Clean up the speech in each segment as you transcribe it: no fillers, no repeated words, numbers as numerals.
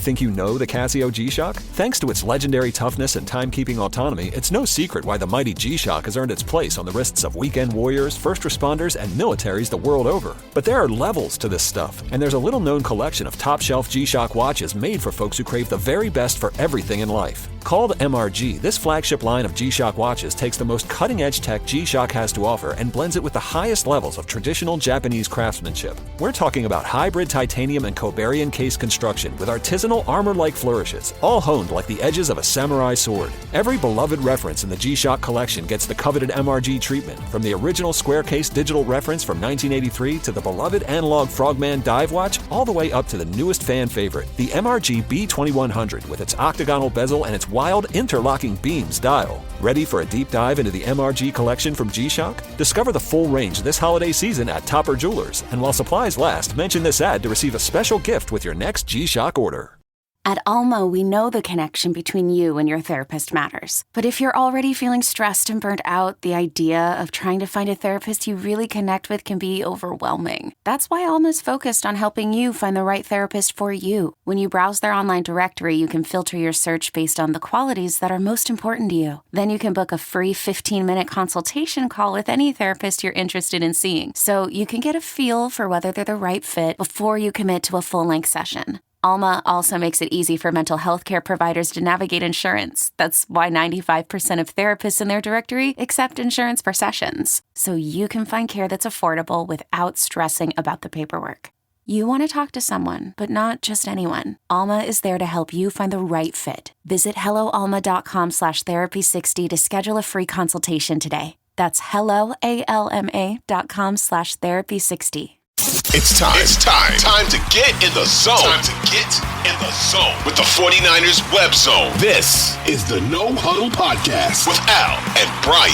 think you know the Casio G-Shock? Thanks to its legendary toughness and timekeeping autonomy, it's no secret why the mighty G-Shock has earned its place on the wrists of weekend warriors, first responders, and militaries the world over. But there are levels to this stuff, and there's a little-known collection of top-shelf G-Shock watches made for folks who crave the very best for everything in life. Called MRG, this flagship line of G-Shock watches takes the most cutting-edge tech G-Shock has to offer and blends it with the highest levels of traditional Japanese craftsmanship. We're talking about hybrid titanium and Cobarian case construction with artisanal armor-like flourishes, all honed like the edges of a samurai sword. Every beloved reference in the G-Shock collection gets the coveted MRG treatment, from the original square case digital reference from 1983 to the beloved analog Frogman dive watch, all the way up to the newest fan favorite, the MRG B2100 with its octagonal bezel and its wild interlocking beams dial. Ready for a deep dive into the MRG collection from G-Shock? Discover the full range this holiday season at Topper Jewelers. And while supplies last, mention this ad to receive a special gift with your next G-Shock order. At Alma, we know the connection between you and your therapist matters. But if you're already feeling stressed and burnt out, the idea of trying to find a therapist you really connect with can be overwhelming. That's why Alma's focused on helping you find the right therapist for you. When you browse their online directory, you can filter your search based on the qualities that are most important to you. Then you can book a free 15-minute consultation call with any therapist you're interested in seeing, so you can get a feel for whether they're the right fit before you commit to a full-length session. Alma also makes it easy for mental health care providers to navigate insurance. That's why 95% of therapists in their directory accept insurance for sessions, so you can find care that's affordable without stressing about the paperwork. You want to talk to someone, but not just anyone. Alma is there to help you find the right fit. Visit helloalma.com/therapy60 to schedule a free consultation today. That's helloalma.com/therapy60. It's time to get in the zone. Time to get in the zone with the 49ers Web Zone. This is the No Huddle Podcast with Al and Brian.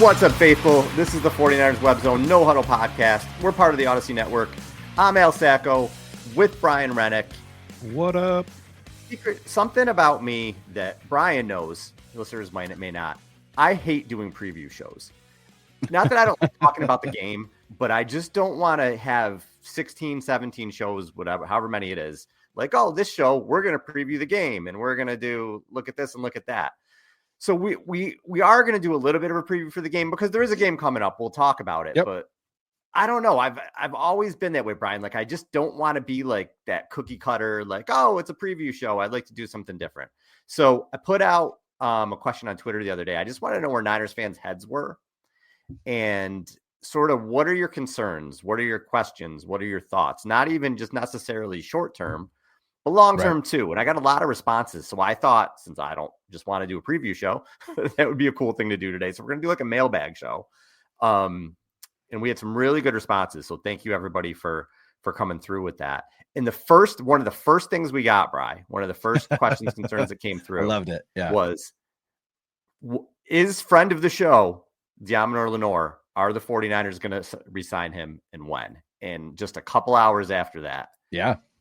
What's up, faithful? This is the 49ers Web Zone No Huddle Podcast. We're part of the Odyssey Network. I'm Al Sacco with Brian Renick. What up? Something about me that Brian knows, listeners may not. I hate doing preview shows. Not that I don't like talking about the game, but I just don't want to have 16, 17 shows, whatever, however many it is. Like, oh, this show, we're going to preview the game and we're going to do look at this and look at that. So we are going to do a little bit of a preview for the game because there is a game coming up. We'll talk about it. Yep. But I don't know. I've always been that way, Brian. Like, I just don't want to be like that cookie cutter, like, oh, it's a preview show. I'd like to do something different. So I put out a question on Twitter the other day. I just want to know where Niners fans' heads were and sort of what are your concerns? What are your questions? What are your thoughts? Not even just necessarily short term, but long term too. And I got a lot of responses. So I thought, since I don't just want to do a preview show, that would be a cool thing to do today. So we're going to do like a mailbag show. And we had some really good responses. So thank you everybody for coming through with that. And one of the first things we got, Bri, one of the first questions, concerns that came through, I loved it. Yeah. Was, is friend of the show, Deommodore Lenoir, are the 49ers going to re-sign him and when? And just a couple hours after that,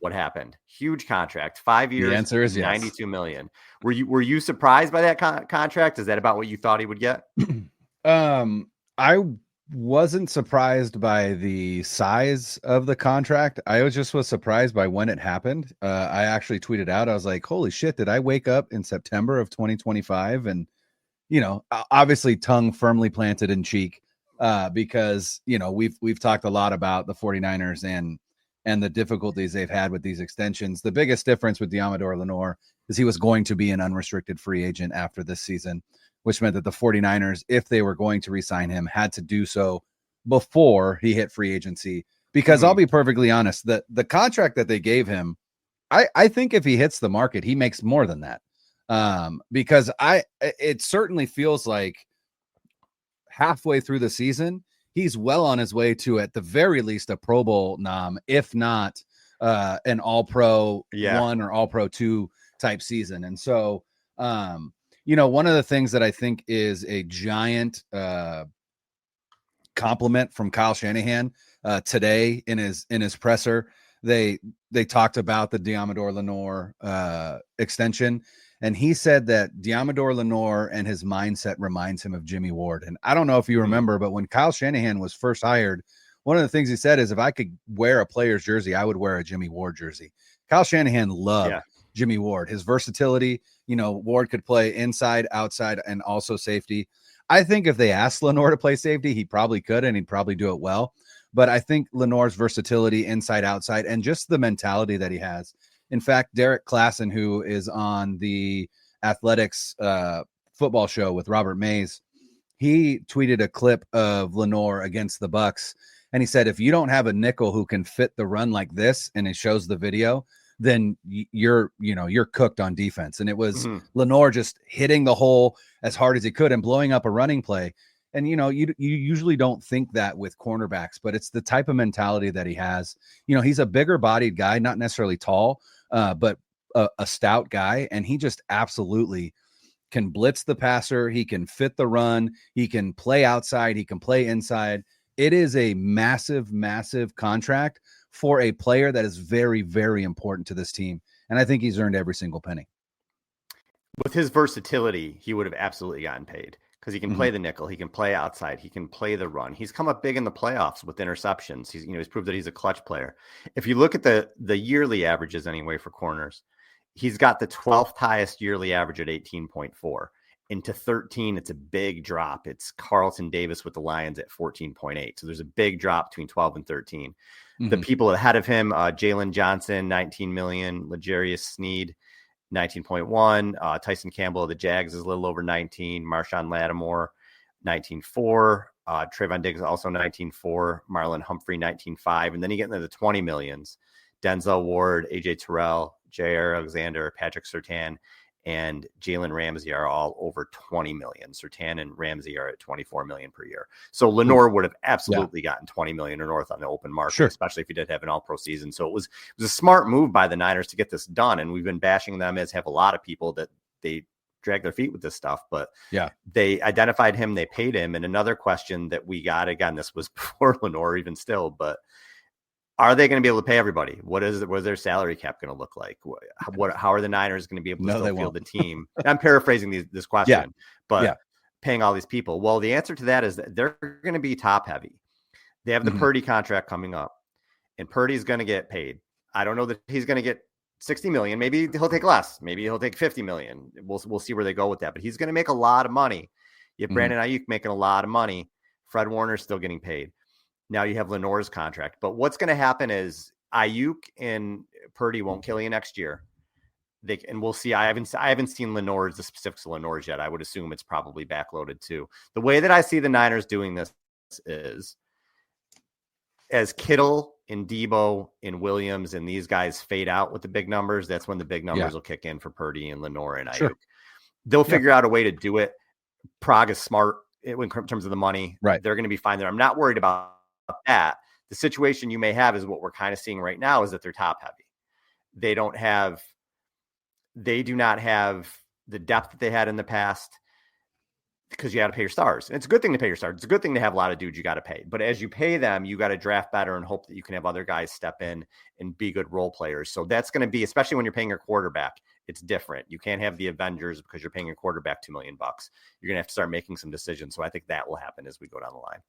what happened? Huge contract, 5 years. The answer is yes. $92 million. Were you surprised by that contract? Is that about what you thought he would get? I wasn't surprised by the size of the contract. I was surprised by when it happened. I actually tweeted out, I was like, holy shit, did I wake up in September of 2025? And, obviously tongue firmly planted in cheek, because, we've talked a lot about the 49ers and the difficulties they've had with these extensions. The biggest difference with Deommodore Lenoir is he was going to be an unrestricted free agent after this season, which meant that the 49ers, if they were going to re-sign him, had to do so before he hit free agency. Because I'll be perfectly honest, the contract that they gave him, I think if he hits the market, he makes more than that. Because it certainly feels like halfway through the season, he's well on his way to, at the very least, a Pro Bowl nom, if not an All-Pro 1 or All-Pro 2 type season. And so, one of the things that I think is a giant compliment from Kyle Shanahan today in his presser, they talked about the Deommodore Lenoir extension, and he said that Deommodore Lenoir and his mindset reminds him of Jimmy Ward. And I don't know if you remember, but when Kyle Shanahan was first hired, one of the things he said is, if I could wear a player's jersey, I would wear a Jimmy Ward jersey. Kyle Shanahan loved Jimmy Ward, his versatility. Ward could play inside, outside, and also safety. I think if they asked Lenoir to play safety, he probably could, and he'd probably do it well. But I think Lenoir's versatility inside, outside, and just the mentality that he has. In fact, Derek Klassen, who is on the Athletics football show with Robert Mays, he tweeted a clip of Lenoir against the Bucs, and he said, if you don't have a nickel who can fit the run like this, and it shows the video, then you're cooked on defense. And it was Lenoir just hitting the hole as hard as he could and blowing up a running play. And, you usually don't think that with cornerbacks, but it's the type of mentality that he has. He's a bigger bodied guy, not necessarily tall, but a stout guy. And he just absolutely can blitz the passer. He can fit the run. He can play outside. He can play inside. It is a massive, massive contract for a player that is very, very important to this team. And I think he's earned every single penny. With his versatility, he would have absolutely gotten paid, because he can play the nickel, he can play outside, he can play the run. He's come up big in the playoffs with interceptions. He's proved that he's a clutch player. If you look at the yearly averages anyway for corners, he's got the 12th highest yearly average at 18.4. Into 13, it's a big drop. It's Carlton Davis with the Lions at 14.8. So there's a big drop between 12 and 13. The people ahead of him, Jalen Johnson, 19 million, L'Jarius Sneed, 19.1. Tyson Campbell of the Jags is a little over 19. Marshawn Lattimore, 19.4. Trayvon Diggs also 19.4. Marlon Humphrey, 19.5. And then you get into the 20 millions. Denzel Ward, AJ Terrell, Jair Alexander, Patrick Surtain, and Jalen Ramsey are all over 20 million. Surtain and Ramsey are at 24 million per year. So Lenoir would have absolutely gotten 20 million or north on the open market, especially if he did have an all-pro season. So it was a smart move by the Niners to get this done. And we've been bashing them, as have a lot of people, that they drag their feet with this stuff, but they identified him, they paid him. And another question that we got, again, this was before Lenoir even still, but are they going to be able to pay everybody? What is their salary cap going to look like? How are the Niners going to be able to still field the team? I'm paraphrasing this question, but paying all these people. Well, the answer to that is that they're going to be top heavy. They have the Purdy contract coming up, and Purdy's going to get paid. I don't know that he's going to get 60 million. Maybe he'll take less. Maybe he'll take 50 million. We'll see where they go with that, but he's going to make a lot of money. You have Brandon Ayuk making a lot of money. Fred Warner's still getting paid. Now you have Lenoir's contract, but what's going to happen is Ayuk and Purdy won't kill you next year. And we'll see. I haven't seen the specifics of Lenoir's yet. I would assume it's probably backloaded too. The way that I see the Niners doing this is, as Kittle and Debo and Williams and these guys fade out with the big numbers, that's when the big numbers will kick in for Purdy and Lenoir and Ayuk. They'll figure out a way to do it. Prague is smart in terms of the money. Right. They're going to be fine there. I'm not worried about that. The situation you may have is what we're kind of seeing right now, is that they're top heavy. They do not have the depth that they had in the past, because you got to pay your stars. And it's a good thing to pay your stars. It's a good thing to have a lot of dudes you got to pay. But as you pay them, you got to draft better and hope that you can have other guys step in and be good role players. So that's going to be, especially when you're paying your quarterback, it's different. You can't have the Avengers because you're paying your quarterback $2 million. You're going to have to start making some decisions. So I think that will happen as we go down the line.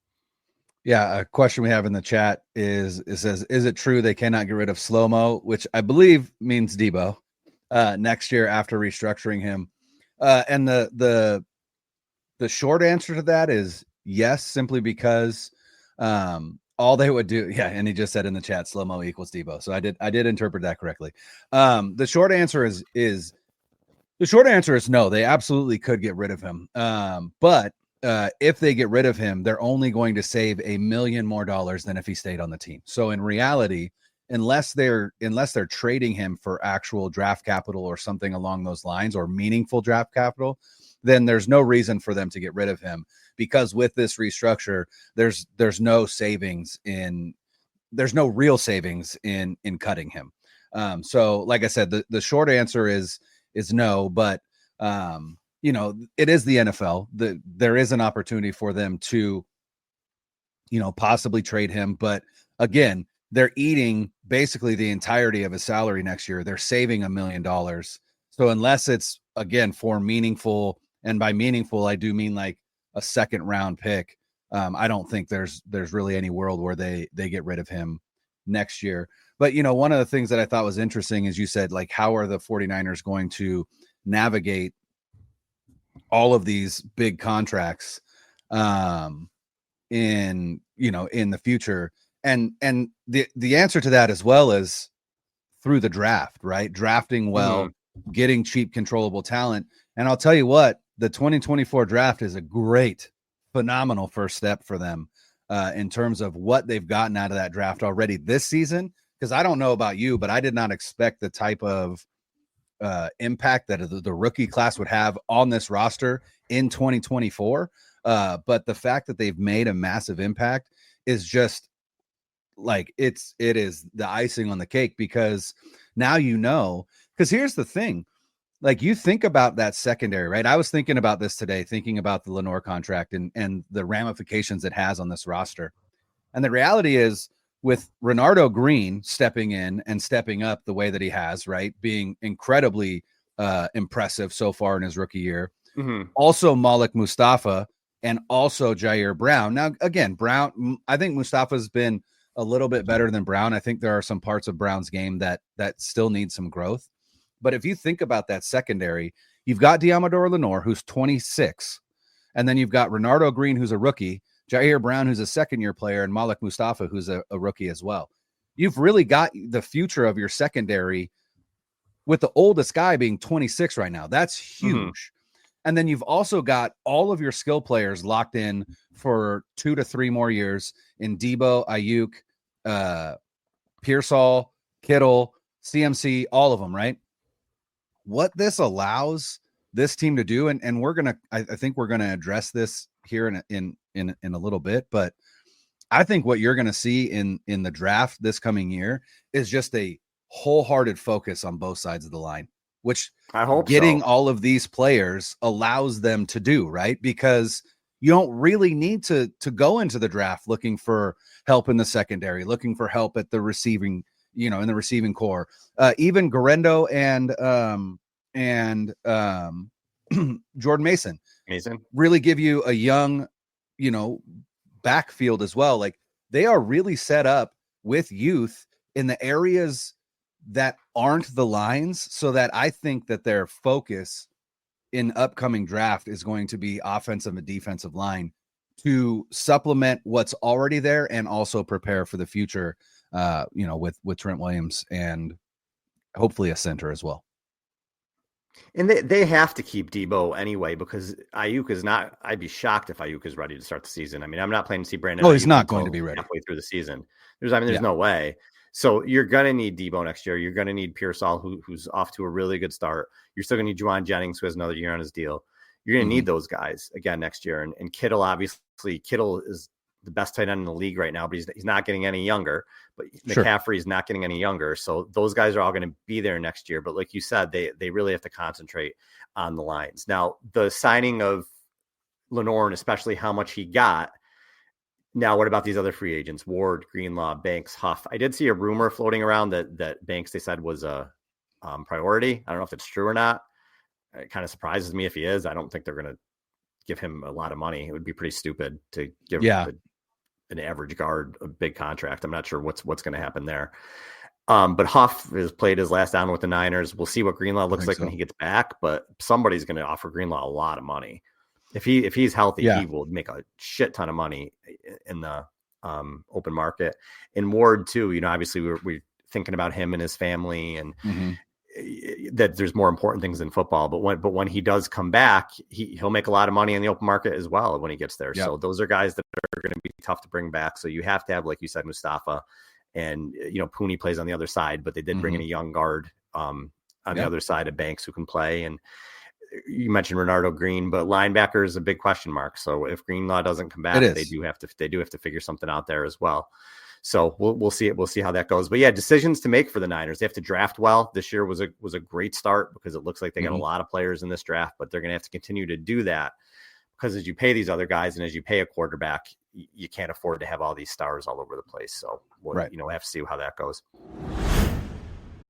Yeah, a question we have in the chat is it true they cannot get rid of Slow-Mo, which I believe means Debo, next year after restructuring him? And the short answer to that is yes, simply because all they would do, and he just said in the chat, Slow-Mo equals Debo. So I did interpret that correctly. The short answer is no, they absolutely could get rid of him. But if they get rid of him, they're only going to save $1 million more than if he stayed on the team. So in reality, unless they're trading him for actual draft capital or something along those lines, or meaningful draft capital, then there's no reason for them to get rid of him, because with this restructure, there's no real savings in cutting him. So like I said, the short answer is no, but it is the NFL. There is an opportunity for them to, possibly trade him. But again, they're eating basically the entirety of his salary next year. They're saving $1 million. So unless it's, again, for meaningful, and by meaningful, I do mean like a second round pick, I don't think there's really any world where they get rid of him next year. But, one of the things that I thought was interesting is you said, like, how are the 49ers going to navigate all of these big contracts in the future? And the answer to that as well is through the draft, right? Drafting well, getting cheap, controllable talent. And I'll tell you what, the 2024 draft is a great, phenomenal first step for them in terms of what they've gotten out of that draft already this season. Because I don't know about you, but I did not expect the type of impact that the rookie class would have on this roster in 2024. But the fact that they've made a massive impact is just like, it is the icing on the cake, because now, because here's the thing, like, you think about that secondary, right? I was thinking about this today, thinking about the Lenoir contract and the ramifications it has on this roster. And the reality is, with Renardo Green stepping in and stepping up the way that he has, right, being incredibly impressive so far in his rookie year, also Malik Mustafa and also Jair Brown. Now, again, Brown, I think Mustafa's been a little bit better than Brown. I think there are some parts of Brown's game that still need some growth. But if you think about that secondary, you've got Deommodore Lenoir, who's 26, and then you've got Renardo Green, who's a rookie, Jair Brown, who's a second-year player, and Malik Mustafa, who's a rookie as well. You've really got the future of your secondary with the oldest guy being 26 right now. That's huge. And then you've also got all of your skill players locked in for 2 to 3 more years in Debo, Ayuk, Pearsall, Kittle, CMC, all of them, right? What this allows this team to do, and I think we're gonna address this here in a little bit, but I think what you're gonna see in the draft this coming year is just a wholehearted focus on both sides of the line, which I hope getting all of these players allows them to do, right? Because you don't really need to go into the draft looking for help in the secondary, looking for help at the receiving, in the receiving core. Even Garendo and Jordan Mason really give you a young, backfield as well. Like, they are really set up with youth in the areas that aren't the lines, so that I think that their focus in upcoming draft is going to be offensive and defensive line to supplement what's already there and also prepare for the future, with Trent Williams and hopefully a center as well. And they have to keep Debo anyway, because Ayuk is not. I'd be shocked if Ayuk is ready to start the season. I mean, I'm not planning to see Brandon. Oh, he's not going to be ready halfway through the season. There's no way. So you're going to need Debo next year. You're going to need Pearsall, who's off to a really good start. You're still going to need Juwan Jennings, who has another year on his deal. You're going to need those guys again next year. And Kittle, obviously, Kittle is the best tight end in the league right now, but he's not getting any younger. But McCaffrey is not getting any younger. So those guys are all going to be there next year. But like you said, they really have to concentrate on the lines. Now, the signing of Lenoir, and especially how much he got. Now, what about these other free agents? Ward, Greenlaw, Banks, Huff. I did see a rumor floating around that Banks, they said, was a priority. I don't know if it's true or not. It kind of surprises me if he is. I don't think they're going to give him a lot of money. It would be pretty stupid to give an average guard a big contract. I'm not sure what's going to happen there. But Huff has played his last down with the Niners. We'll see what Greenlaw looks like when he gets back, but somebody's going to offer Greenlaw a lot of money. If he's healthy, he will make a shit ton of money in the open market. And Ward too, obviously we're thinking about him and his family, and that there's more important things in football. But when he does come back, he'll make a lot of money in the open market as well when he gets there. Yep. So those are guys that are going to be tough to bring back. So you have to have, like you said, Mustafa, and Pooney plays on the other side, but they did bring in a young guard on the other side of Banks who can play. And you mentioned Renardo Green, but linebacker is a big question mark. So if Greenlaw doesn't come back, they do have to figure something out there as well. So we'll see it. We'll see how that goes. But yeah, decisions to make for the Niners. They have to draft well. This year was a great start because it looks like they got a lot of players in this draft, but they're going to have to continue to do that because as you pay these other guys and as you pay a quarterback, you can't afford to have all these stars all over the place. So we'll have to see how that goes.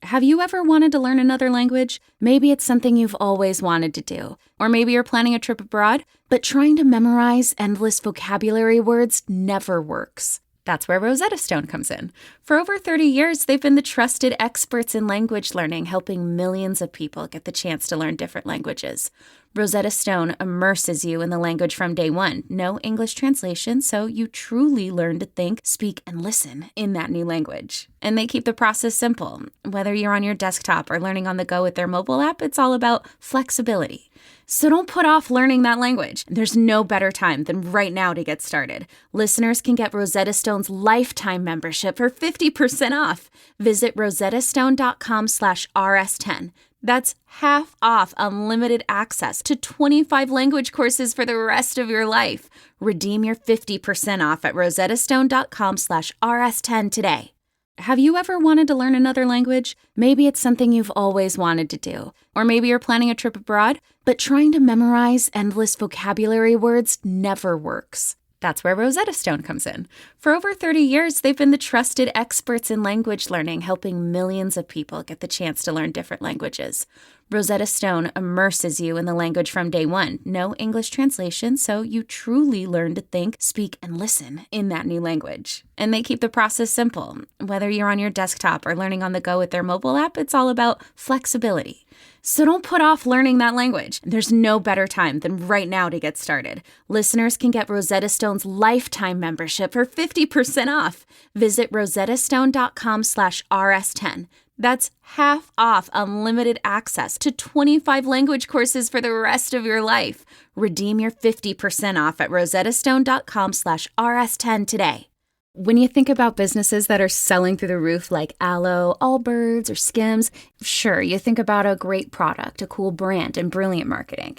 Have you ever wanted to learn another language? Maybe it's something you've always wanted to do. Or maybe you're planning a trip abroad, but trying to memorize endless vocabulary words never works. That's where Rosetta Stone comes in. For over 30 years, they've been the trusted experts in language learning, helping millions of people get the chance to learn different languages. Rosetta Stone immerses you in the language from day one. No English translation, so you truly learn to think, speak, and listen in that new language. And they keep the process simple. Whether you're on your desktop or learning on the go with their mobile app, it's all about flexibility. So don't put off learning that language. There's no better time than right now to get started. Listeners can get Rosetta Stone's lifetime membership for 50% off. Visit rosettastone.com/rs10. That's half off unlimited access to 25 language courses for the rest of your life. Redeem your 50% off at rosettastone.com/rs10 today. Have you ever wanted to learn another language? Maybe it's something you've always wanted to do. Or maybe you're planning a trip abroad, but trying to memorize endless vocabulary words never works. That's where Rosetta Stone comes in. For over 30 years, they've been the trusted experts in language learning, helping millions of people get the chance to learn different languages. Rosetta Stone immerses you in the language from day one. No English translation, so you truly learn to think, speak, and listen in that new language. And they keep the process simple. Whether you're on your desktop or learning on the go with their mobile app, it's all about flexibility. So don't put off learning that language. There's no better time than right now to get started. Listeners can get Rosetta Stone's lifetime membership for 50% off. Visit rosettastone.com/rs10. That's half off unlimited access to 25 language courses for the rest of your life. Redeem your 50% off at rosettastone.com/rs10 today. When you think about businesses that are selling through the roof like Aloe, Allbirds, or Skims, sure, you think about a great product, a cool brand, and brilliant marketing.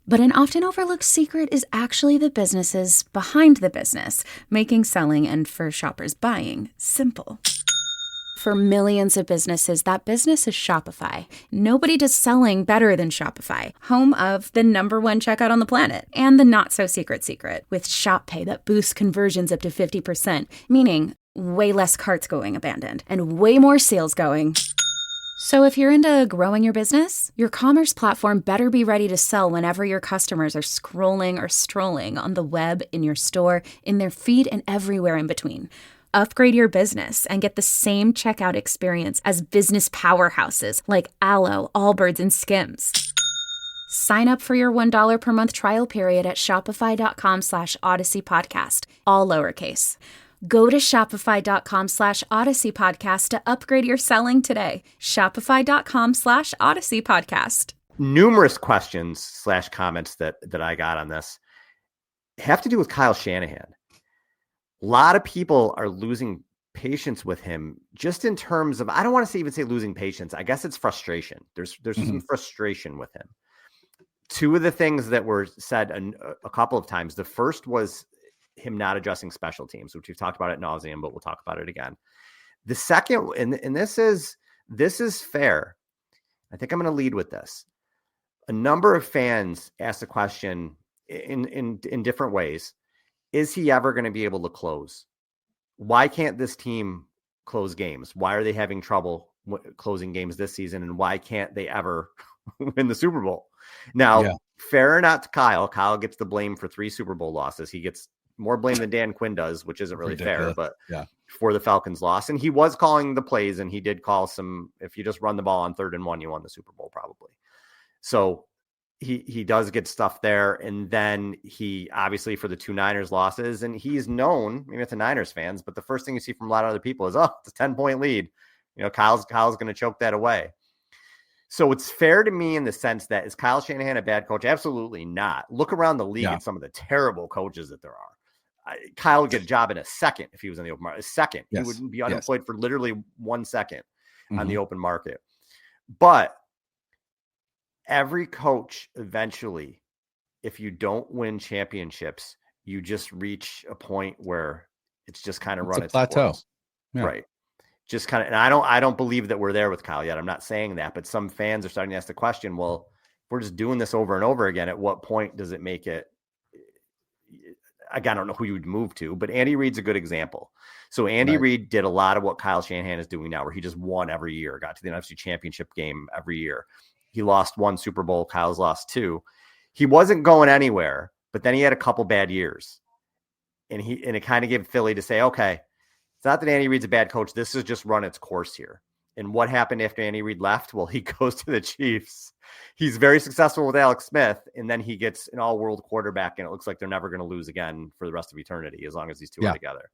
But an often overlooked secret is actually the businesses behind the business, making selling and for shoppers buying simple. For millions of businesses, that business is Shopify. Nobody does selling better than Shopify, home of the #1 checkout on the planet and the not-so-secret secret with Shop Pay that boosts conversions up to 50%, meaning way less carts going abandoned and way more sales going. So if you're into growing your business, your commerce platform better be ready to sell whenever your customers are scrolling or strolling on the web, in your store, in their feed, and everywhere in between. Upgrade your business and get the same checkout experience as business powerhouses like Aloe, Allbirds, and Skims. Sign up for your $1 per month trial period at shopify.com/Odyssey Podcast, all lowercase. Go to shopify.com/Odyssey Podcast to upgrade your selling today. Shopify.com/Odyssey Podcast. Numerous questions / comments that I got on this have to do with Kyle Shanahan. A lot of people are losing patience with him just in terms of, I don't want to even say losing patience. I guess it's frustration. There's some frustration with him. Two of the things that were said a couple of times. The first was him not addressing special teams, which we've talked about ad nauseum, but we'll talk about it again. The second, and this is fair. I think I'm going to lead with this. A number of fans asked the question in different ways. Is he ever going to be able to close? Why can't this team close games? Why are they having trouble closing games this season? And why can't they ever win the Super Bowl? Now, Fair or not to Kyle, Kyle gets the blame for 3 Super Bowl losses. He gets more blame than Dan Quinn does, which isn't really fair, but for the Falcons loss. And he was calling the plays, and he did call some, if you just run the ball on 3rd and 1, you won the Super Bowl probably. So he does get stuff there. And then he obviously for the 2 Niners losses, and he's known, maybe it's the Niners fans, but the first thing you see from a lot of other people is, it's a 10-point lead. Kyle's going to choke that away. So it's fair to me in the sense that, is Kyle Shanahan a bad coach? Absolutely not. Look around the league at some of the terrible coaches that there are. Kyle would get a job in a second if he was in the open market. A second. Yes. He wouldn't be unemployed for literally 1 second on the open market. But every coach eventually, if you don't win championships, you just reach a point where it's just kind of run its plateau. Right. Just kind of, and I don't believe that we're there with Kyle yet. I'm not saying that, but some fans are starting to ask the question, well, if we're just doing this over and over again, at what point does it make it? again, I don't know who you would move to, but Andy Reid's a good example. So Andy Right. Reid did a lot of what Kyle Shanahan is doing now, where he just won every year, got to the NFC Championship game every year. He lost 1 Super Bowl. Kyle's lost 2. He wasn't going anywhere, but then he had a couple bad years. And it kind of gave Philly to say, okay, it's not that Andy Reid's a bad coach. This has just run its course here. And what happened after Andy Reid left? Well, he goes to the Chiefs. He's very successful with Alex Smith, and then he gets an all-world quarterback, and it looks like they're never going to lose again for the rest of eternity as long as these two are together.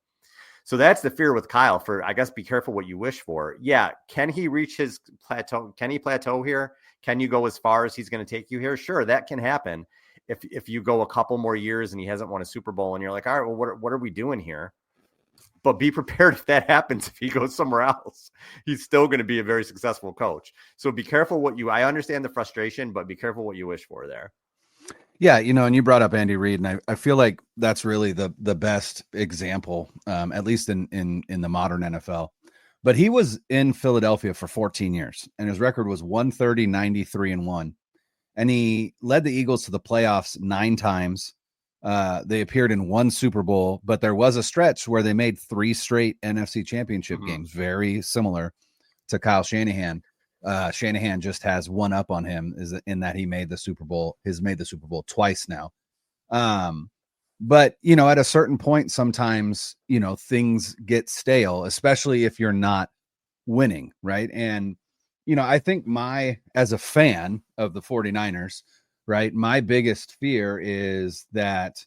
So that's the fear with Kyle. For, I guess, be careful what you wish for. Yeah, can he reach his plateau? Can he plateau here? Can you go as far as he's going to take you here? Sure, that can happen. If you go a couple more years and he hasn't won a Super Bowl, and you're like, all right, well, what are we doing here? But be prepared if that happens. If he goes somewhere else, he's still going to be a very successful coach. So be careful I understand the frustration, but be careful what you wish for there. Yeah, and you brought up Andy Reid, and I feel like that's really the best example, at least in the modern NFL. But he was in Philadelphia for 14 years, and his record was 130, 93-1. And he led the Eagles to the playoffs 9 times. They appeared in 1 Super Bowl, but there was a stretch where they made 3 straight NFC Championship games, very similar to Kyle Shanahan. Shanahan just has one up on him, is in that he made the Super Bowl. He's made the Super Bowl twice now. But at a certain point, sometimes things get stale, especially if you're not winning, right? And I think as a fan of the 49ers, right, my biggest fear is that,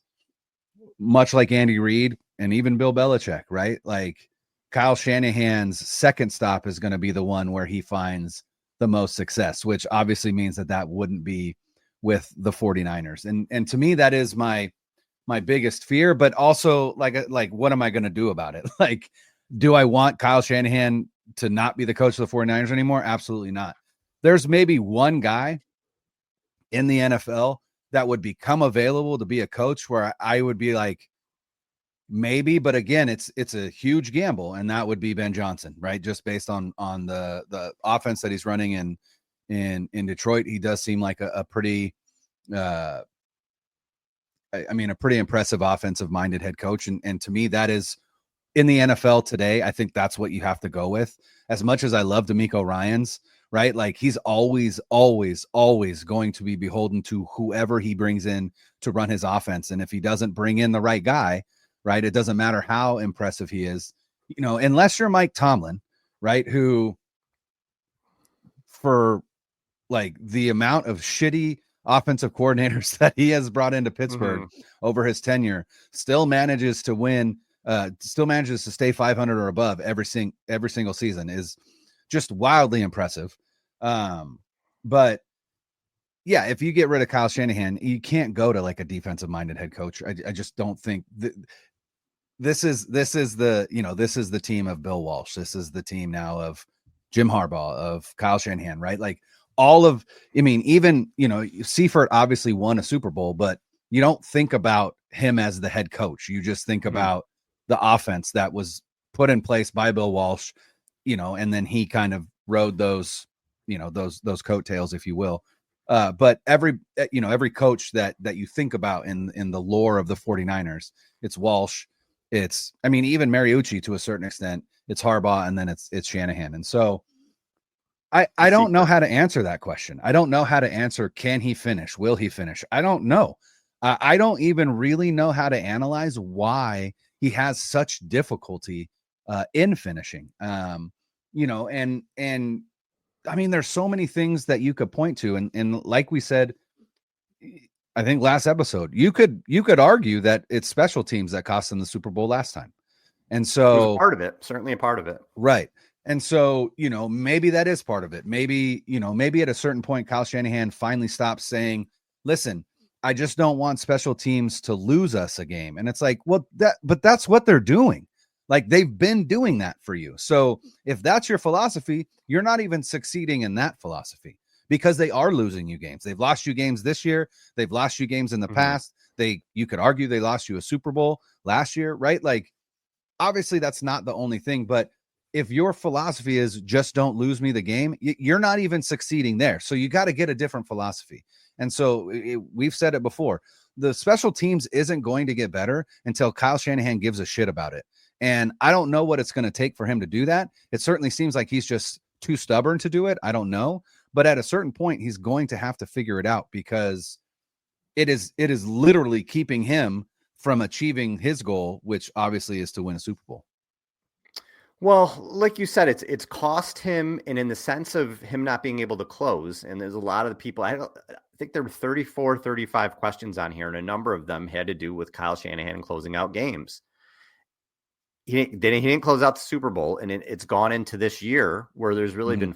much like Andy Reid and even Bill Belichick, right, like Kyle Shanahan's second stop is going to be the one where he finds the most success, which obviously means that wouldn't be with the 49ers. And to me, that is my biggest fear, but also like, what am I going to do about it? Like, do I want Kyle Shanahan to not be the coach of the 49ers anymore? Absolutely not. There's maybe one guy in the NFL that would become available to be a coach where I would be like, maybe, but again, it's a huge gamble, and that would be Ben Johnson, right? Just based on the offense that he's running in Detroit. He does seem like a pretty a pretty impressive offensive minded head coach. And to me, that is, in the NFL today, I think that's what you have to go with. As much as I love DeMeco Ryans, right? Like, he's always going to be beholden to whoever he brings in to run his offense. And if he doesn't bring in the right guy, right, it doesn't matter how impressive he is, unless you're Mike Tomlin, right? Who, for like the amount of shitty offensive coordinators that he has brought into Pittsburgh over his tenure, still manages to win, still manages to stay 500 or above every single season, is just wildly impressive. But yeah, if you get rid of Kyle Shanahan, you can't go to like a defensive minded head coach. I just don't think this is the team of Bill Walsh. This is the team now of Jim Harbaugh, of Kyle Shanahan, right? Like, even, Seifert obviously won a Super Bowl, but you don't think about him as the head coach. You just think about the offense that was put in place by Bill Walsh, and then he kind of rode those coattails, if you will. But every coach that you think about in the lore of the 49ers, it's Walsh. It's, even Mariucci to a certain extent, it's Harbaugh, and then it's Shanahan. And so I don't know how to answer that question. I don't know how to answer, can he finish? Will he finish? I don't know. I don't even really know how to analyze why he has such difficulty in finishing. And there's so many things that you could point to. And like we said, I think last episode, you could argue that it's special teams that cost them the Super Bowl last time. And so, it was a part of it, certainly a part of it. Right. And so, maybe that is part of it. Maybe at a certain point, Kyle Shanahan finally stops saying, listen, I just don't want special teams to lose us a game. And it's like, well, but that's what they're doing. Like, they've been doing that for you. So if that's your philosophy, you're not even succeeding in that philosophy, because they are losing you games. They've lost you games this year. They've lost you games in the past. You could argue they lost you a Super Bowl last year, right? Like, obviously that's not the only thing, but if your philosophy is just don't lose me the game, you're not even succeeding there. So you got to get a different philosophy. And so we've said it before, the special teams isn't going to get better until Kyle Shanahan gives a shit about it. And I don't know what it's going to take for him to do that. It certainly seems like he's just too stubborn to do it. I don't know. But at a certain point, he's going to have to figure it out, because it is literally keeping him from achieving his goal, which obviously is to win a Super Bowl. Well, like you said, it's cost him, and in the sense of him not being able to close, and there's a lot of the people, I think there were 34, 35 questions on here, and a number of them had to do with Kyle Shanahan closing out games. He didn't close out the Super Bowl, and it's gone into this year where there's really been,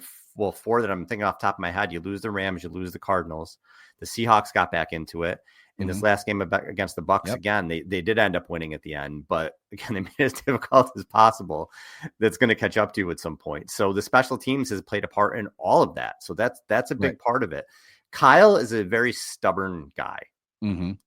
four that I'm thinking off the top of my head. You lose the Rams, you lose the Cardinals. The Seahawks got back into it. In this last game against the Bucs, again, they did end up winning at the end, but again, they made it as difficult as possible. That's going to catch up to you at some point. So the special teams has played a part in all of that. So that's a big part of it. Kyle is a very stubborn guy. And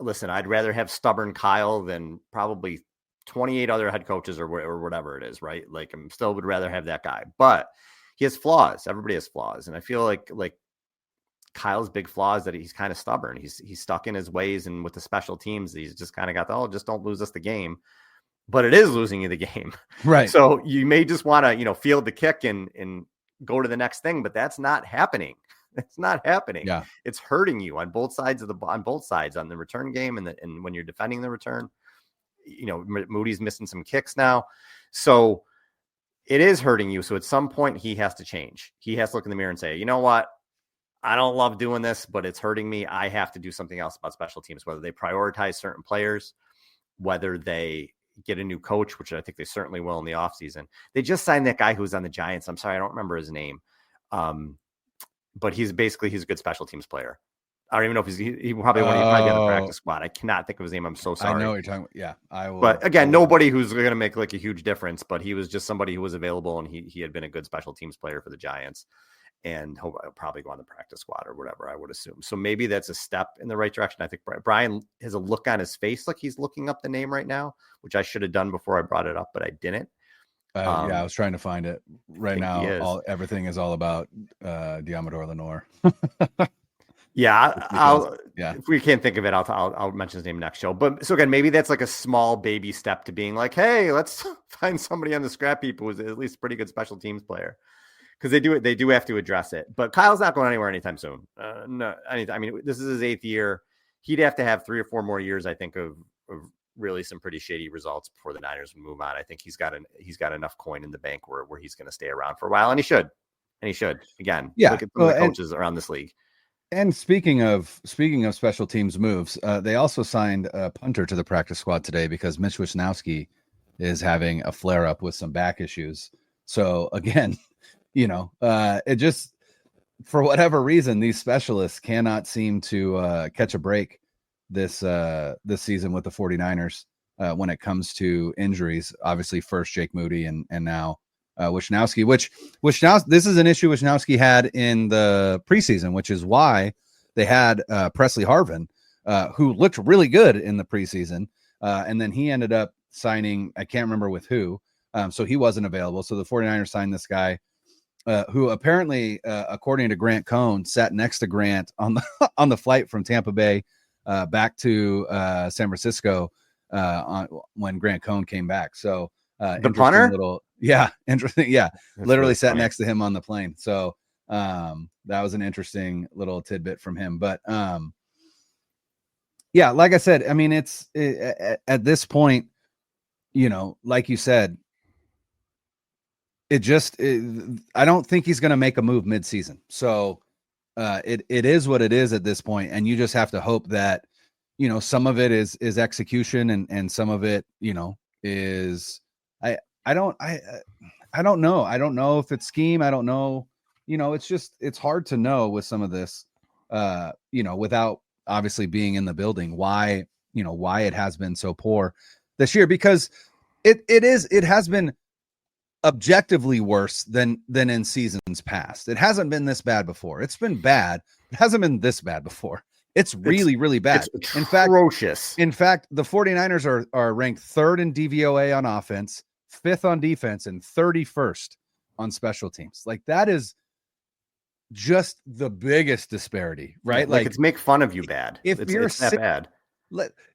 I'd rather have stubborn Kyle than probably 28 other head coaches or whatever it is, right? Like, I still would rather have that guy, but he has flaws. Everybody has flaws. And I feel like Kyle's big flaw is that he's kind of stubborn. He's stuck in his ways, and with the special teams, he's just kind of got just don't lose us the game. But it is losing you the game. Right. So you may just want to, field the kick and go to the next thing, but that's not happening. It's not happening. Yeah. It's hurting you on both sides on the return game and when you're defending the return. Moody's missing some kicks now. So it is hurting you. So at some point he has to change. He has to look in the mirror and say, you know what? I don't love doing this, but it's hurting me. I have to do something else about special teams, whether they prioritize certain players, whether they get a new coach, which I think they certainly will in the offseason. They just signed that guy who's on the Giants. I'm sorry, I don't remember his name. But he's a good special teams player. I don't even know if he probably won't even be on the practice squad. I cannot think of his name. I'm so sorry. I know what you're talking about. Yeah, I will. But again, nobody who's going to make like a huge difference, but he was just somebody who was available, and he had been a good special teams player for the Giants. And he'll probably go on the practice squad or whatever, I would assume. So maybe that's a step in the right direction. I think Brian has a look on his face like he's looking up the name right now, which I should have done before I brought it up, but I didn't. I was trying to find it right now. Everything is all about Deommodore Lenoir. If we can't think of it, I'll mention his name next show. But so again, maybe that's like a small baby step to being like, hey, let's find somebody on the scrap heap who's at least a pretty good special teams player. Because they do have to address it. But Kyle's not going anywhere anytime soon. No, I mean, this is his 8th year. He'd have to have 3 or 4 more years, I think, of really some pretty shady results before the Niners would move on. I think he's got enough coin in the bank where he's going to stay around for a while, and he should. Again, look at some of the coaches around this league. And speaking of special teams moves, they also signed a punter to the practice squad today because Mitch Wisnowski is having a flare up with some back issues. So again, it just, for whatever reason, these specialists cannot seem to catch a break this season with the 49ers when it comes to injuries. Obviously, first Jake Moody and now Wisnowski, which this is an issue Wisnowski had in the preseason, which is why they had Presley Harvin, who looked really good in the preseason. And then he ended up signing, I can't remember with who. So he wasn't available. So the 49ers signed this guy, who apparently, according to Grant Cohn, sat next to Grant on the flight from Tampa Bay back to San Francisco when Grant Cohn came back. So the punter, interesting. Yeah, that's literally really sat funny. Next to him on the plane. So that was an interesting little tidbit from him. But like I said, I mean, it's at this point, like you said. I don't think he's going to make a move midseason. So it is what it is at this point. And you just have to hope that, some of it is execution and some of it, is, I don't know. I don't know if it's scheme. I don't know. It's hard to know with some of this, without obviously being in the building, why it has been so poor this year, because it has been objectively worse than in seasons past. It hasn't been this bad before. It's been bad. It hasn't been this bad before. It's really, really bad. It's atrocious. In fact, the 49ers are ranked 3rd in DVOA on offense, 5th on defense, and 31st on special teams. Like, that is just the biggest disparity, right? Like it's make fun of you bad. If it's that bad.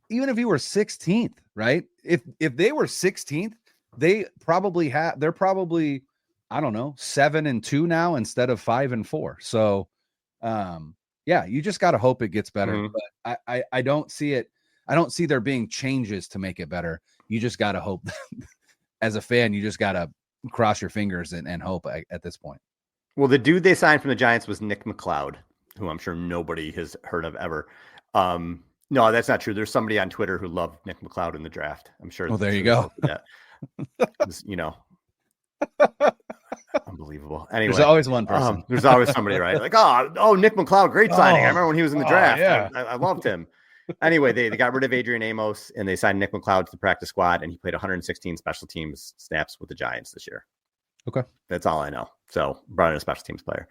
Even if you were 16th, right? If they were 16th, they're probably, I don't know, 7-2 now instead of 5-4. So, yeah, you just got to hope it gets better. But I don't see it. I don't see there being changes to make it better. You just got to hope. As a fan, you just got to cross your fingers and hope at this point. Well, the dude they signed from the Giants was Nick McLeod, who I'm sure nobody has heard of ever. No, that's not true. There's somebody on Twitter who loved Nick McLeod in the draft. I'm sure. Oh, there you go. Unbelievable. Anyway, there's always one person. There's always somebody, right? Like, oh, Nick McLeod, great signing. I remember when he was in the draft. Yeah. I loved him. Anyway, they got rid of Adrian Amos and they signed Nick McLeod to the practice squad, and he played 116 special teams snaps with the Giants this year. Okay. That's all I know. So brought in a special teams player.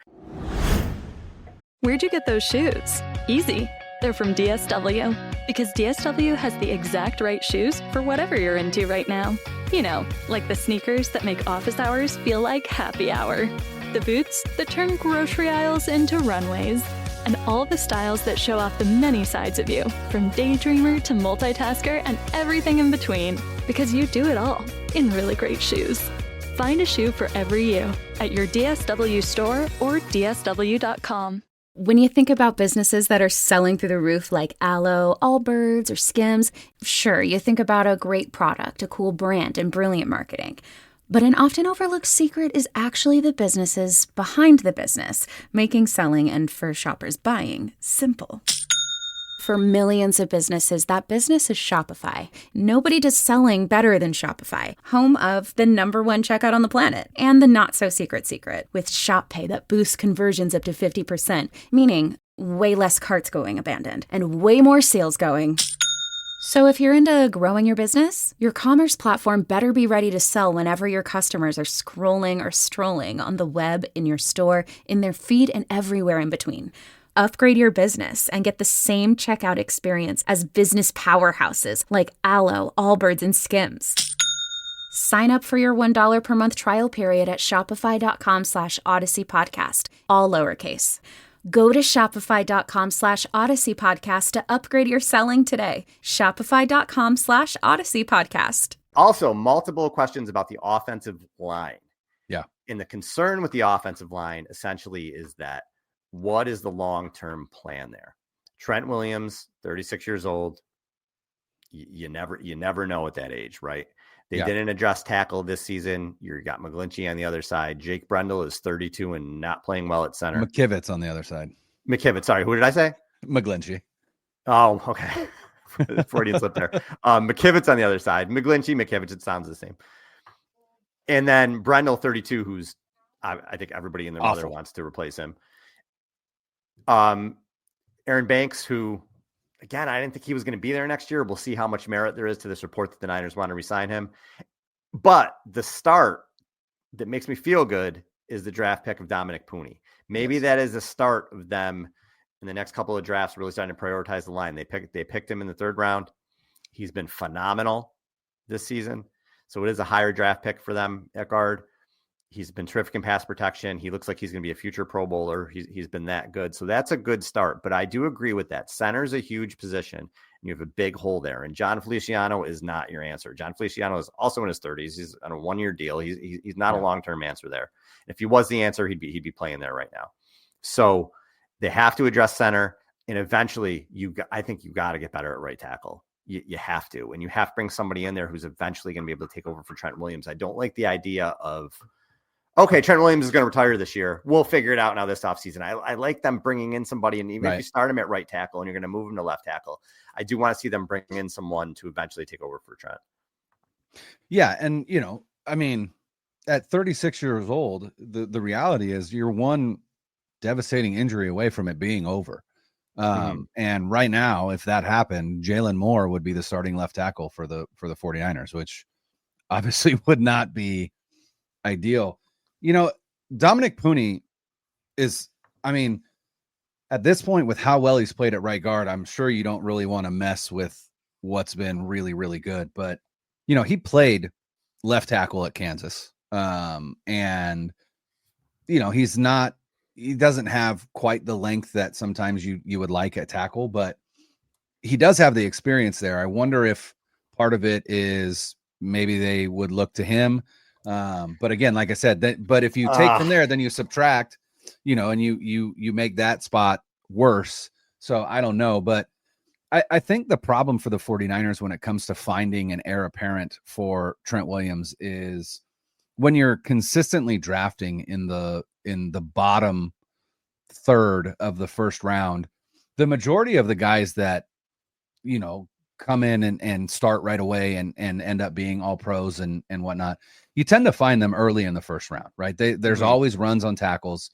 Where'd you get those shoes? Easy. They're from DSW. Because DSW has the exact right shoes for whatever you're into right now. You know, like the sneakers that make office hours feel like happy hour. The boots that turn grocery aisles into runways. And all the styles that show off the many sides of you, from daydreamer to multitasker and everything in between. Because you do it all in really great shoes. Find a shoe for every you at your DSW store or DSW.com. When you think about businesses that are selling through the roof like Aloe, Allbirds, or Skims, sure, you think about a great product, a cool brand, and brilliant marketing. But an often overlooked secret is actually the businesses behind the business, making selling and for shoppers buying simple. For millions of businesses, that business is Shopify. Nobody does selling better than Shopify, home of the #1 checkout on the planet, and the not-so-secret secret, with Shop Pay that boosts conversions up to 50%, meaning way less carts going abandoned, and way more sales going. So if you're into growing your business, your commerce platform better be ready to sell whenever your customers are scrolling or strolling on the web, in your store, in their feed, and everywhere in between. Upgrade your business and get the same checkout experience as business powerhouses like Aloe, Allbirds, and Skims. Sign up for your $1 per month trial period at shopify.com/Odyssey Podcast, all lowercase. Go to shopify.com/Odyssey Podcast to upgrade your selling today. Shopify.com/Odyssey Podcast. Also, multiple questions about the offensive line. Yeah. And the concern with the offensive line essentially is that what is the long-term plan there? Trent Williams, 36 years old. You never know at that age, right? They didn't address tackle this season. You got McGlinchey on the other side. Jake Brendel is 32 and not playing well at center. McKivitz on the other side. McKivitz, sorry. Who did I say? McGlinchey. Oh, okay. Freudian slip there. McKivitz on the other side. McGlinchey, McKivitz, it sounds the same. And then Brendel, 32, who's I think everybody and their mother wants to replace him. Aaron Banks, who, again, I didn't think he was going to be there next year. We'll see how much merit there is to this report that the Niners want to re-sign him. But the start that makes me feel good is the draft pick of Dominic Pooney. Maybe that is the start of them in the next couple of drafts really starting to prioritize the line. They picked him in the 3rd round. He's been phenomenal this season. So it is a higher draft pick for them at guard. He's been terrific in pass protection. He looks like he's going to be a future Pro Bowler. He's been that good. So that's a good start. But I do agree with that. Center is a huge position, and you have a big hole there. And John Feliciano is not your answer. John Feliciano is also in his 30s. He's on a 1-year deal. He's not a long-term answer there. If he was the answer, he'd be playing there right now. So they have to address center, and eventually I think you got to get better at right tackle. You have to, and you have to bring somebody in there who's eventually going to be able to take over for Trent Williams. I don't like the idea of, okay, Trent Williams is going to retire this year. We'll figure it out now this offseason. I like them bringing in somebody, and even if you start him at right tackle and you're going to move him to left tackle, I do want to see them bring in someone to eventually take over for Trent. Yeah, and, I mean, at 36 years old, the reality is you're one devastating injury away from it being over. And right now, if that happened, Jalen Moore would be the starting left tackle for the 49ers, which obviously would not be ideal. Dominic Pooney is, at this point, with how well he's played at right guard, I'm sure you don't really want to mess with what's been really, really good. But, he played left tackle at Kansas. And, he's not he doesn't have quite the length that sometimes you would like at tackle, but he does have the experience there. I wonder if part of it is maybe they would look to him. But again, like I said, but if you take from there, then you subtract, and you make that spot worse. So I don't know, but I think the problem for the 49ers when it comes to finding an heir apparent for Trent Williams is when you're consistently drafting in the bottom third of the first round, the majority of the guys that, come in and start right away and end up being all pros and whatnot, you tend to find them early in the first round, right? There's always runs on tackles.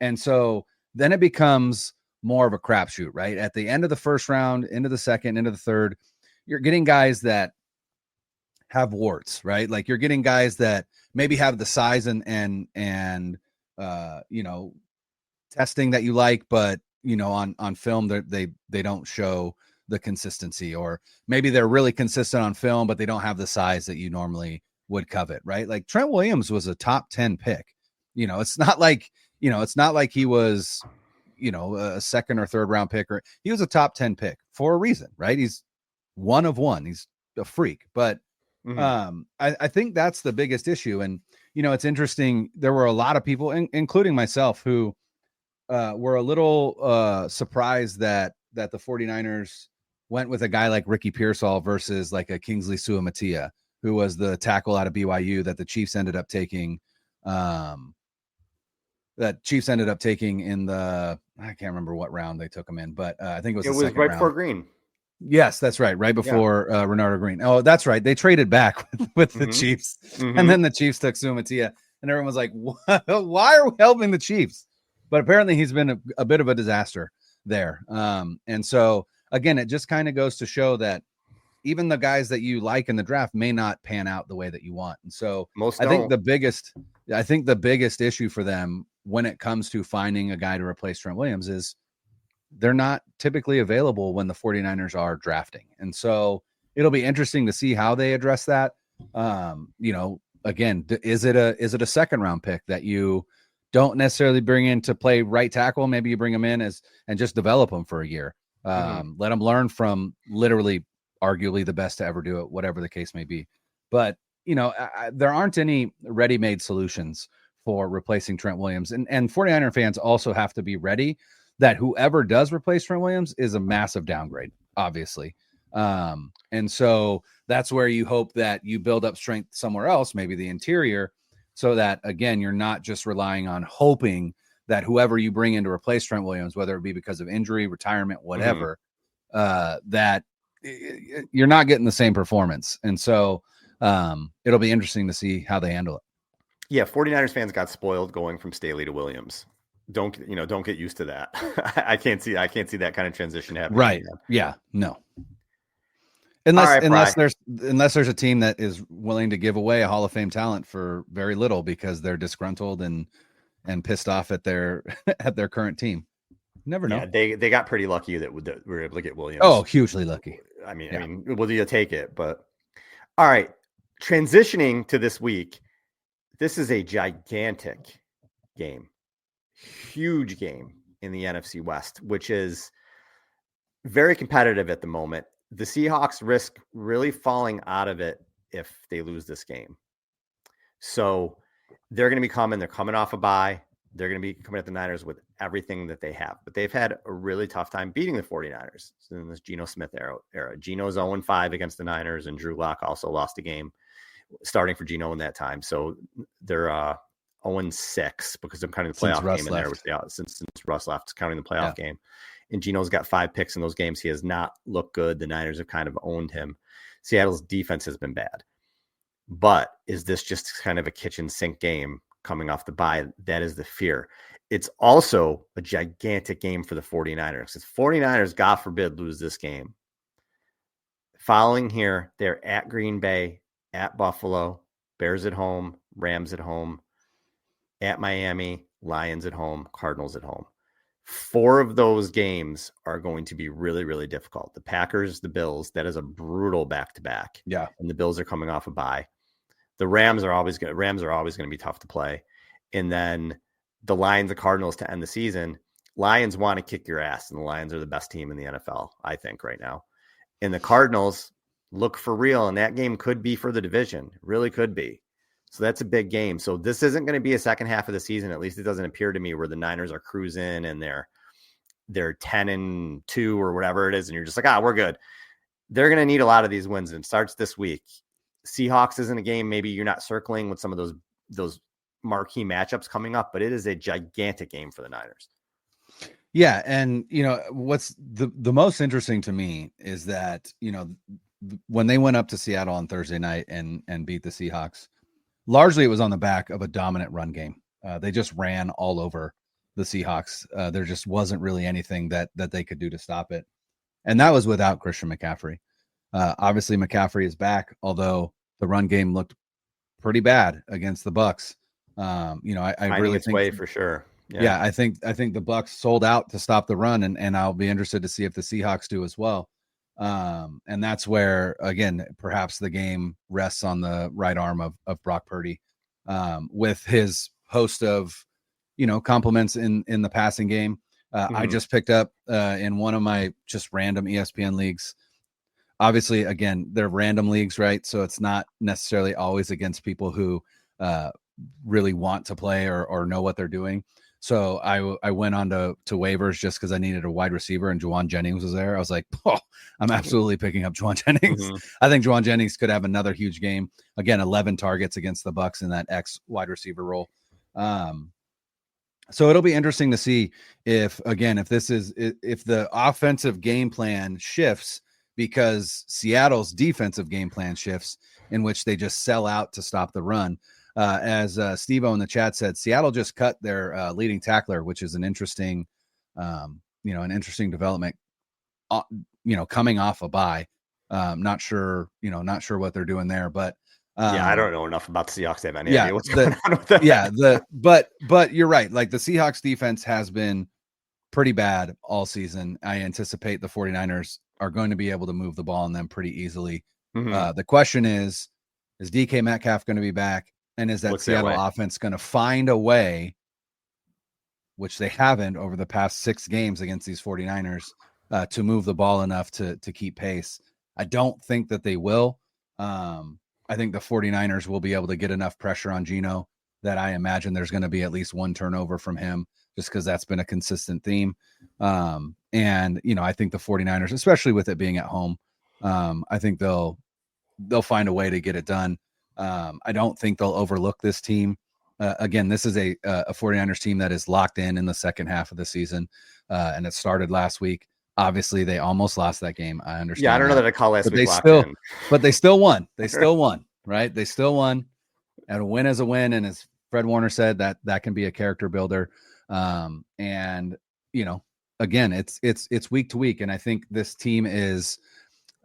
And so then it becomes more of a crapshoot, right? At the end of the first round, into the second, into the third, you're getting guys that have warts, right? Like you're getting guys that maybe have the size and testing that you like, but on film they don't show the consistency, or maybe they're really consistent on film, but they don't have the size that you normally would covet, right? Like Trent Williams was a top 10 pick. It's not like he was, a second or third round pick, or he was a top 10 pick for a reason, right? He's one of one. He's a freak, but I think that's the biggest issue. And, it's interesting. There were a lot of people, including myself, who were a little surprised that the 49ers went with a guy like Ricky Pearsall versus like a Kingsley Suamataia, who was the tackle out of BYU that the Chiefs ended up taking. In the, I can't remember what round they took him in, but I think it was right round. before Green. Yes, that's right. Right before Renardo Green. Oh, that's right. They traded back with the Chiefs, and then the Chiefs took Suamataia, and everyone was like, why are we helping the Chiefs? But apparently he's been a bit of a disaster there. And so again, it just kind of goes to show that even the guys that you like in the draft may not pan out the way that you want. And so I think the biggest issue for them when it comes to finding a guy to replace Trent Williams is they're not typically available when the 49ers are drafting. And so it'll be interesting to see how they address that. Again, is it a second round pick that you don't necessarily bring in to play right tackle? Maybe you bring him in and just develop him for a year. Let him learn from literally arguably the best to ever do it, whatever the case may be. But, there aren't any ready-made solutions for replacing Trent Williams. And 49er fans also have to be ready that whoever does replace Trent Williams is a massive downgrade, obviously. And so that's where you hope that you build up strength somewhere else, maybe the interior, so that, again, you're not just relying on hoping that whoever you bring in to replace Trent Williams, whether it be because of injury, retirement, whatever, that you're not getting the same performance. And so it'll be interesting to see how they handle it. Yeah, 49ers fans got spoiled going from Staley to Williams. Don't get used to that. I can't see that kind of transition happening. Right. Again. Yeah. No. Unless there's a team that is willing to give away a Hall of Fame talent for very little because they're disgruntled and pissed off at their current team. Never know. Yeah, they got pretty lucky that we were able to get Williams. Oh, hugely lucky. I mean, will you take it? But all right, transitioning to this week. This is a gigantic game, huge game in the NFC West, which is very competitive at the moment. The Seahawks risk really falling out of it if they lose this game. So they're going to be coming. They're coming off a bye. They're going to be coming at the Niners with everything that they have. But they've had a really tough time beating the 49ers in this Geno Smith era. Geno's 0-5 against the Niners, and Drew Lock also lost a game starting for Geno in that time. So they're 0-6 because I'm counting the playoff game in there. Since Russ left, counting the playoff game. And Geno's got 5 picks in those games. He has not looked good. The Niners have kind of owned him. Seattle's defense has been bad. But is this just kind of a kitchen sink game coming off the bye? That is the fear. It's also a gigantic game for the 49ers. If 49ers, God forbid, lose this game. Following here, they're at Green Bay, at Buffalo, Bears at home, Rams at home, at Miami, Lions at home, Cardinals at home. 4 of those games are going to be really, really difficult. The Packers, the Bills, that is a brutal back-to-back. Yeah. And the Bills are coming off a bye. The Rams are always going to be tough to play. And then the Lions, the Cardinals to end the season. Lions want to kick your ass, and the Lions are the best team in the NFL, I think, right now. And the Cardinals look for real, and that game could be for the division. It really could be. So that's a big game. So this isn't going to be a second half of the season. At least it doesn't appear to me, where the Niners are cruising and they're 10-2 or whatever it is. And you're just like, we're good. They're going to need a lot of these wins, and it starts this week. Seahawks isn't a game maybe you're not circling with some of those marquee matchups coming up, but it is a gigantic game for the Niners. Yeah. And, what's the most interesting to me is that, when they went up to Seattle on Thursday night and beat the Seahawks, largely it was on the back of a dominant run game. They just ran all over the Seahawks. There just wasn't really anything that they could do to stop it. And that was without Christian McCaffrey. Obviously McCaffrey is back, although the run game looked pretty bad against the Bucs. I really think way for sure. Yeah, I think the Bucs sold out to stop the run, and I'll be interested to see if the Seahawks do as well. And that's where, again, perhaps the game rests on the right arm of Brock Purdy, with his host of, compliments in the passing game. I just picked up in one of my just random ESPN leagues. Obviously, again, they're random leagues, right? So it's not necessarily always against people who really want to play or know what they're doing. So I went on to waivers just because I needed a wide receiver, and Juwan Jennings was there. I was like, I'm absolutely picking up Juwan Jennings. I think Juwan Jennings could have another huge game. Again, 11 targets against the Bucs in that X wide receiver role. So it'll be interesting to see if the offensive game plan shifts, because Seattle's defensive game plan shifts, in which they just sell out to stop the run. As Steve-O in the chat said, Seattle just cut their leading tackler, which is an interesting development, coming off a bye. Not sure what they're doing there, but I don't know enough about the Seahawks to have any idea what's going on with that. But you're right. Like, the Seahawks defense has been pretty bad all season. I anticipate the 49ers are going to be able to move the ball on them pretty easily. The question is DK Metcalf going to be back? And is that Seattle offense going to find a way, which they haven't over the past 6 games against these 49ers, to move the ball enough to keep pace? I don't think that they will. I think the 49ers will be able to get enough pressure on Geno that I imagine there's going to be at least one turnover from him, just because that's been a consistent theme. I think the 49ers, especially with it being at home, I think they'll find a way to get it done. I don't think they'll overlook this team. Again, this is a 49ers team that is locked in the second half of the season, and it started last week. Obviously, they almost lost that game. I understand. Yeah, I don't know that I call last but week. They still won. They still won, right? They still won. And a win is a win. And as Fred Warner said, that can be a character builder. Again, it's week to week, and I think this team is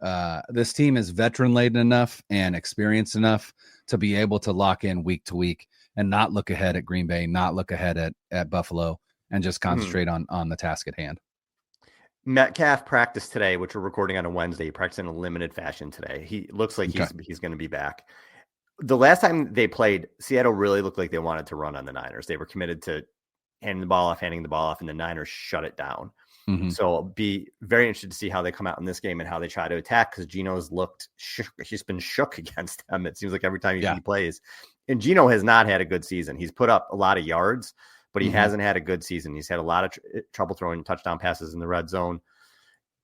veteran laden enough and experienced enough to be able to lock in week to week and not look ahead at Green Bay, not look ahead at Buffalo, and just concentrate on the task at hand. Metcalf practiced today, which we're recording on a Wednesday. He practiced in a limited fashion today. He looks like he's going to be back. The last time they played, Seattle really looked like they wanted to run on the Niners. They were committed to handing the ball off, and the Niners shut it down. So I'll be very interested to see how they come out in this game and how they try to attack, because Geno's looked shook. He's been shook against them. It seems like every time he plays. And Geno has not had a good season. He's put up a lot of yards, but he hasn't had a good season. He's had a lot of trouble throwing touchdown passes in the red zone.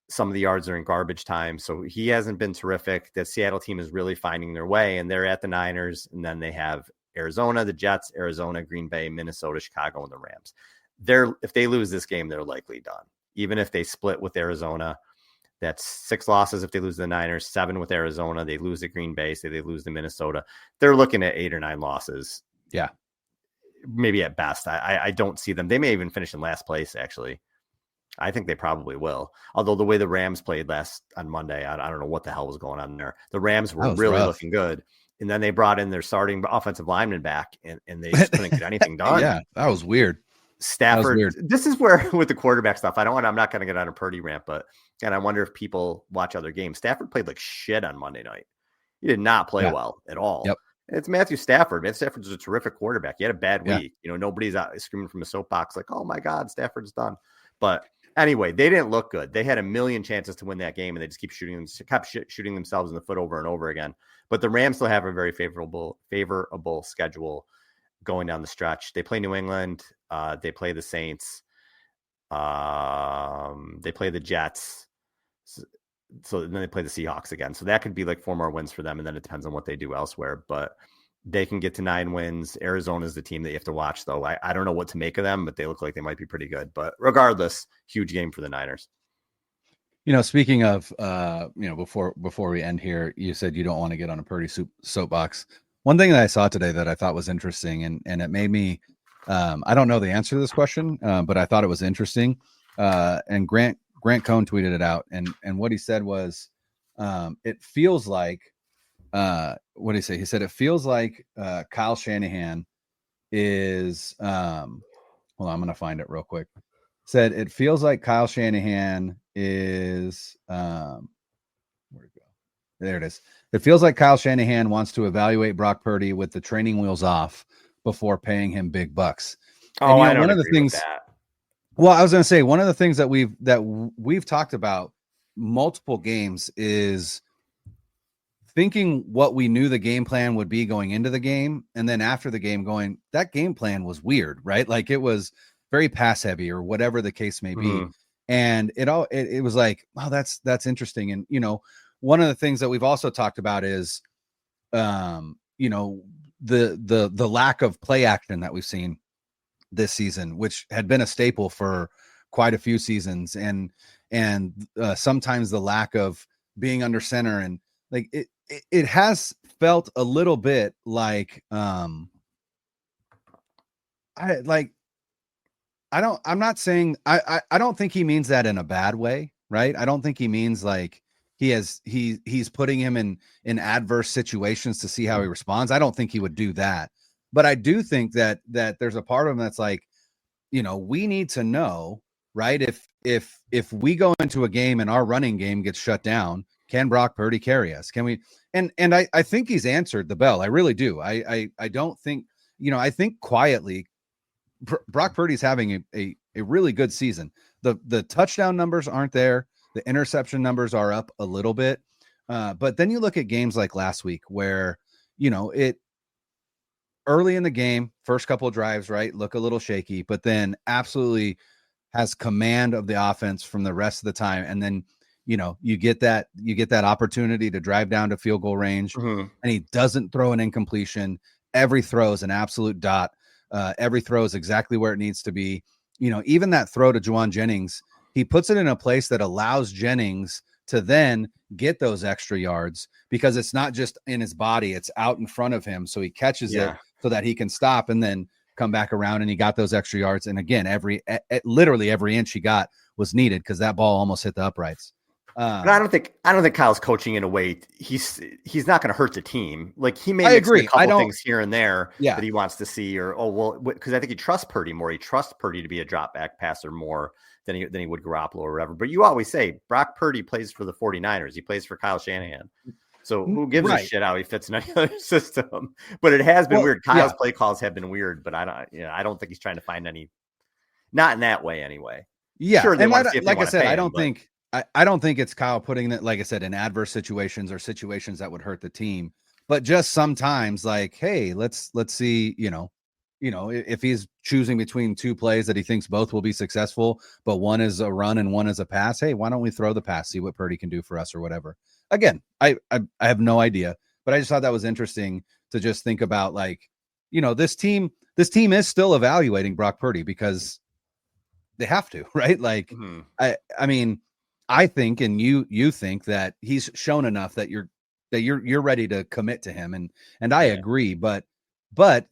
Some of the yards are in garbage time. So he hasn't been terrific. The Seattle team is really finding their way, and they're at the Niners. And then they have Arizona, the Jets, Arizona, Green Bay, Minnesota, Chicago, and the Rams. If they lose this game, they're likely done. Even if they split with Arizona, that's 6 losses. If they lose the Niners, 7 with Arizona, they lose to Green Bay, say they lose to Minnesota, they're looking at 8 or 9 losses. Yeah. Maybe at best. I don't see them. They may even finish in last place, actually. I think they probably will. Although the way the Rams played on Monday, I don't know what the hell was going on there. The Rams were really looking good. And then they brought in their starting offensive lineman back, and they just couldn't get anything done. Yeah, that was weird. Stafford, this is where with the quarterback stuff, I'm not going to get on a Purdy rant, but again, I wonder if people watch other games. Stafford played like shit on Monday night. He did not play well at all. Yep. It's Matthew Stafford. Matthew Stafford's a terrific quarterback. He had a bad Yeah. week. Nobody's out screaming from a soapbox like, oh my God, Stafford's done. But anyway, they didn't look good. They had a million chances to win that game, and they just kept shooting themselves in the foot over and over again. But the Rams still have a very favorable schedule going down the stretch. They play New England. They play the Saints. They play the Jets. So then they play the Seahawks again. So that could be like 4 more wins for them. And then it depends on what they do elsewhere. But they can get to 9 wins. Arizona is the team that you have to watch, though. I don't know what to make of them, but they look like they might be pretty good. But regardless, huge game for the Niners. Speaking of, before we end here, you said you don't want to get on a Purdy soapbox. One thing that I saw today that I thought was interesting, and it made me, I don't know the answer to this question, but I thought it was interesting. And Grant Cohn tweeted it out, and what he said was, it feels like, what did he say? He said, it feels like Kyle Shanahan is, hold on, I'm going to find it real quick. Said, it feels like Kyle Shanahan is, where'd it go? There it is. It feels like Kyle Shanahan wants to evaluate Brock Purdy with the training wheels off before paying him big bucks. Oh, and, I don't one of the agree things, with that. Well, I was going to say, one of the things that we've talked about multiple games is thinking what we knew the game plan would be going into the game, and then after the game going, that game plan was weird, right? Like it was very pass heavy or whatever the case may be. And it was like, oh, that's interesting. And, one of the things that we've also talked about is, the lack of play action that we've seen this season, which had been a staple for quite a few seasons. And sometimes the lack of being under center, and like it has felt a little bit like, I'm not saying, I don't think he means that in a bad way, right? I don't think he means like he's putting him in adverse situations to see how he responds. I don't think he would do that. But I do think that there's a part of him that's like, we need to know, right? If we go into a game and our running game gets shut down, can Brock Purdy carry us? Can we? And I think he's answered the bell. I really do. I don't think, I think quietly, Brock Purdy's having a really good season. The touchdown numbers aren't there. The interception numbers are up a little bit. But then you look at games like last week where, early in the game, first couple of drives, right, look a little shaky, but then absolutely has command of the offense from the rest of the time. And then, you get that opportunity to drive down to field goal range, and he doesn't throw an incompletion. Every throw is an absolute dot. Every throw is exactly where it needs to be. Even that throw to Juwan Jennings, he puts it in a place that allows Jennings to then get those extra yards, because it's not just in his body, it's out in front of him. So he catches it so that he can stop and then come back around, and he got those extra yards. And again, literally every inch he got was needed, because that ball almost hit the uprights. But I don't think Kyle's coaching in a way he's not going to hurt the team. Like he may mix a couple things here and there that he wants to see, or because I think he trusts Purdy more. He trusts Purdy to be a drop back passer more than he would Garoppolo or whatever. But you always say Brock Purdy plays for the 49ers. He plays for Kyle Shanahan. So who gives a shit how he fits in any other system? But it has been weird. Kyle's play calls have been weird, but I don't think he's trying to find any, not in that way anyway. Yeah. Sure, and like I said, I don't think it's Kyle putting it, like I said, in adverse situations or situations that would hurt the team, but just sometimes like, hey, let's see, if he's choosing between 2 plays that he thinks both will be successful, but one is a run and one is a pass. Hey, why don't we throw the pass, see what Purdy can do for us or whatever. Again, I have no idea, but I just thought that was interesting to just think about, like, this team is still evaluating Brock Purdy because they have to, right? Like, I mean, I think, and you think that he's shown enough that you're ready to commit to him. And I agree, but I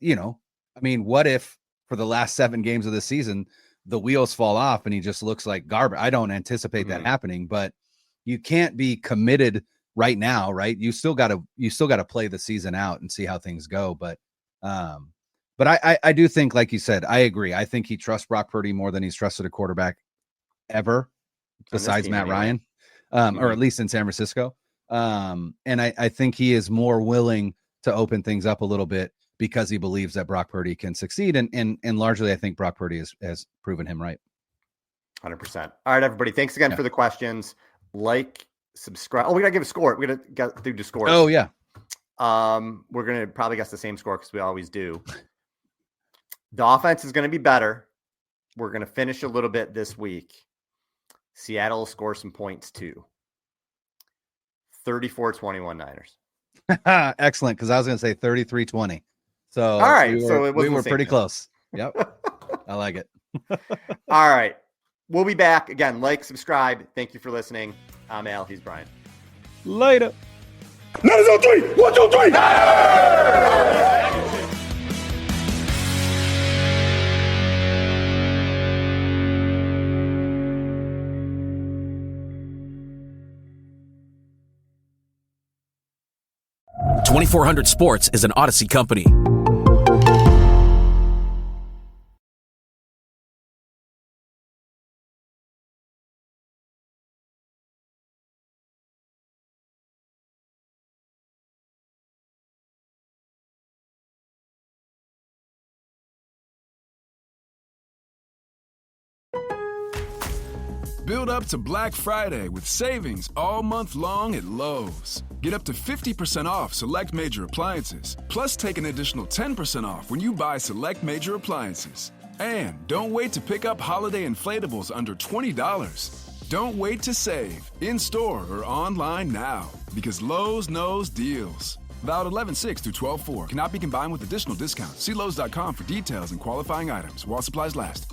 mean, what if for the last 7 games of the season, the wheels fall off and he just looks like garbage? I don't anticipate that happening, but you can't be committed right now, right? You still got to play the season out and see how things go. But I do think, like you said, I agree. I think he trusts Brock Purdy more than he's trusted a quarterback ever, besides Matt Ryan, or at least in San Francisco. And I think he is more willing to open things up a little bit because he believes that Brock Purdy can succeed. And largely, I think Brock Purdy has proven him right. 100%. All right, everybody. Thanks again for the questions. Like, subscribe. Oh, we got to give a score. We got to do the scores. Oh, yeah. We're going to probably guess the same score because we always do. The offense is going to be better. We're going to finish a little bit this week. Seattle will score some points too. 34-21 Niners. Excellent, because I was going to say 33-20. So all right, we were pretty close. Yep. I like it. All right. We'll be back. Again, like, subscribe. Thank you for listening. I'm Al. He's Brian. Later. 9-0-3. 1, 2, 3. .2400 Sports is an Odyssey company. Build up to Black Friday with savings all month long at Lowe's. Get up to 50% off select major appliances, plus take an additional 10% off when you buy select major appliances. And don't wait to pick up holiday inflatables under $20. Don't wait to save, in-store or online now, because Lowe's knows deals. Valid 11/6 through 12/4. Cannot be combined with additional discounts. See Lowe's.com for details and qualifying items while supplies last.